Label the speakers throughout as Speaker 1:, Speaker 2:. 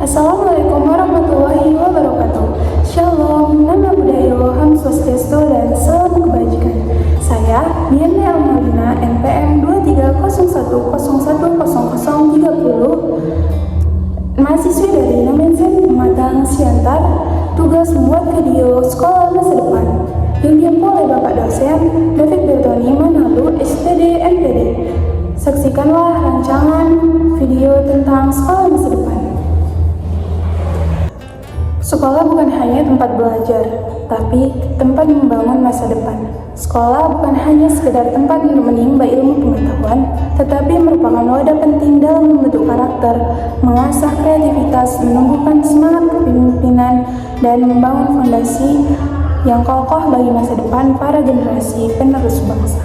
Speaker 1: Assalamualaikum warahmatullahi wabarakatuh. Shalom, nama budaya Ham Swastiastu dan salam kebajikan. Saya Mirna Almalina, NPM 2301010030, mahasiswi dari Namensen Pematang Siantar, tugas membuat video sekolah masa depan yang diampu oleh Bapak dosen David Bertoni Manado, STD MPD. Saksikanlah rancangan video tentang sekolah masa depan. Sekolah bukan hanya tempat belajar, tapi tempat membangun masa depan. Sekolah bukan hanya sekedar tempat untuk menimba ilmu pengetahuan, tetapi merupakan wadah penting dalam membentuk karakter, mengasah kreativitas, menumbuhkan semangat kepemimpinan, dan membangun fondasi yang kokoh bagi masa depan para generasi penerus bangsa.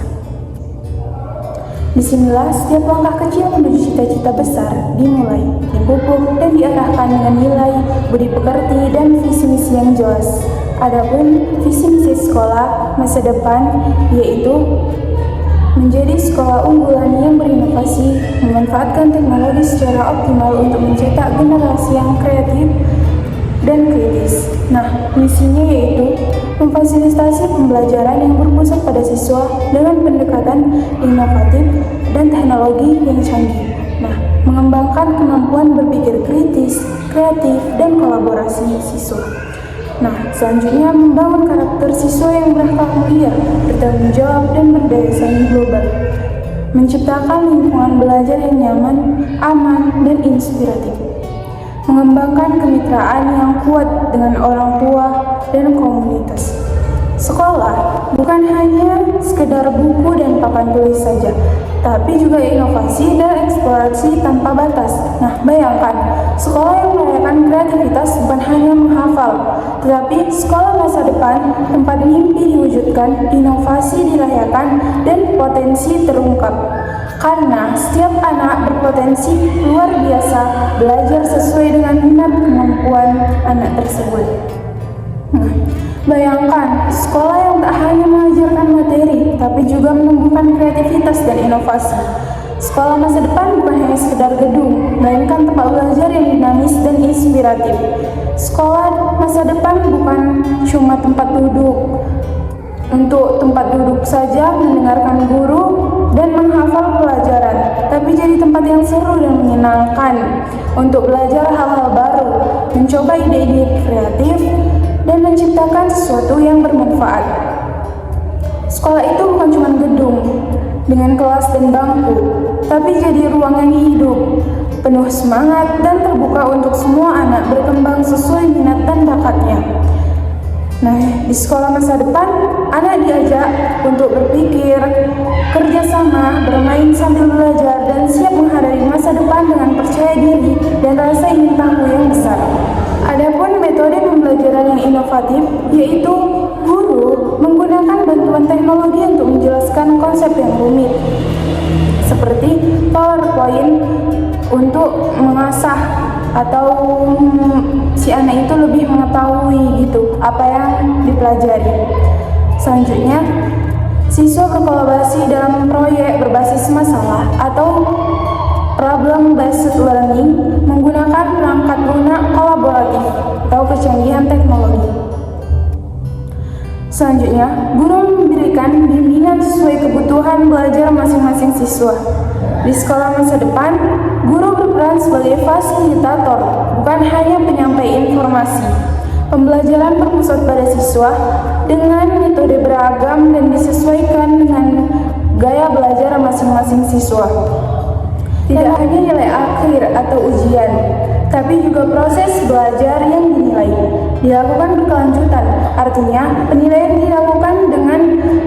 Speaker 1: Disinilah setiap langkah kecil menuju cita-cita besar dimulai, dipupuk, dan diarahkan dengan nilai, budi pekerti, dan visi misi yang jelas. Adapun visi misi sekolah masa depan yaitu menjadi sekolah unggulan yang berinovasi, memanfaatkan teknologi secara optimal untuk mencetak generasi yang kreatif dan kritis. Nah, misinya yaitu memfasilitasi pembelajaran yang berpusat pada siswa dengan pendekatan inovatif dan teknologi yang canggih. Nah, mengembangkan kemampuan berpikir kritis, kreatif, dan kolaborasi siswa. Nah, selanjutnya membangun karakter siswa yang berakhlak mulia, bertanggung jawab, dan berdaya saing global. Menciptakan lingkungan belajar yang nyaman, aman, dan inspiratif. Mengembangkan kemitraan yang kuat dengan orang tua dan komunitas. Sekolah bukan hanya sekedar buku dan papan tulis saja, tapi juga inovasi dan eksplorasi tanpa batas. Nah, bayangkan, sekolah yang merayakan kreativitas bukan hanya menghafal, tetapi sekolah masa depan, tempat mimpi diwujudkan, inovasi dirayakan, dan potensi terungkap. Karena setiap anak berpotensi luar biasa belajar sesuai dengan minat kemampuan anak tersebut. Nah, bayangkan sekolah yang tak hanya mengajarkan materi, tapi juga menumbuhkan kreativitas dan inovasi. Sekolah masa depan bukan hanya sekedar gedung, melainkan tempat belajar yang dinamis dan inspiratif. Sekolah masa depan bukan cuma tempat duduk, untuk tempat duduk saja mendengarkan guru dan menghafal pelajaran, tapi jadi tempat yang seru dan menyenangkan untuk belajar hal-hal baru, mencoba ide-ide kreatif, dan menciptakan sesuatu yang bermanfaat. Sekolah itu bukan cuma gedung dengan kelas dan bangku, tapi jadi ruang yang hidup, penuh semangat dan terbuka untuk semua anak berkembang sesuai minat dan bakatnya. Nah, di sekolah masa depan, anak diajak untuk berpikir, kerjasama, bermain sambil belajar, dan siap menghadapi masa depan dengan percaya diri dan rasa ingin tahu yang besar. Adapun metode pembelajaran yang inovatif, yaitu guru menggunakan bantuan teknologi untuk menjelaskan konsep yang rumit, seperti PowerPoint untuk mengasah atau si anak itu lebih mengetahui gitu apa yang dipelajari. Selanjutnya, siswa berkolaborasi dalam proyek berbasis masalah atau problem based learning menggunakan perangkat lunak kolaboratif atau kecanggihan teknologi. Selanjutnya, guru memberikan bimbingan sesuai kebutuhan belajar masing-masing siswa. Di sekolah masa depan, guru berperan sebagai fasilitator, bukan hanya penyampai informasi. Pembelajaran berpusat pada siswa dengan metode beragam dan disesuaikan dengan gaya belajar masing-masing siswa. Tidak hanya nilai akhir atau ujian, tapi juga proses belajar yang dinilai dilakukan berkelanjutan. Artinya, penilaian dilakukan dengan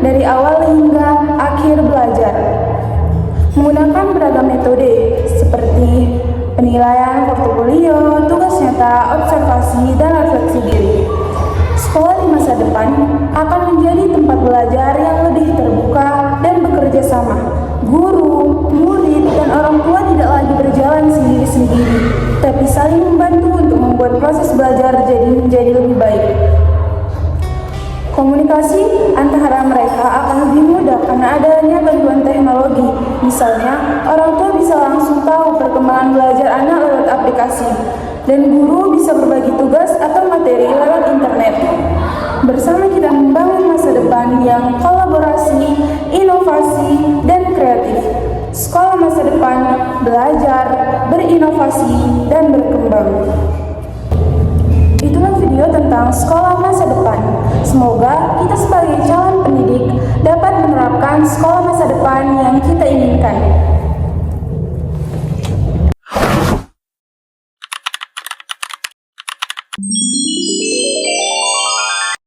Speaker 1: dari awal hingga akhir belajar. Menggunakan beragam metode seperti penilaian portofolio, tugas nyata, observasi, dan refleksi diri. Sekolah di masa depan akan menjadi tempat belajar yang lebih terbuka dan bekerja sama. Guru, murid, dan orang tua tidak lagi berjalan sendiri-sendiri, tapi saling membantu untuk membuat proses belajar menjadi lebih baik. Komunikasi antara mereka akan lebih mudah karena adanya bantuan teknologi. Misalnya, orang tua bisa langsung tahu perkembangan belajar anak lewat aplikasi. dan guru bisa berbagi tugas atau materi lewat internet. Bersama kita membangun masa depan yang kolaborasi, inovasi, dan kreatif. Sekolah masa depan belajar, berinovasi, dan berkembang. Itulah video tentang sekolah masa depan. Semoga kita sebagai calon pendidik dapat menerapkan sekolah masa depan yang kita inginkan.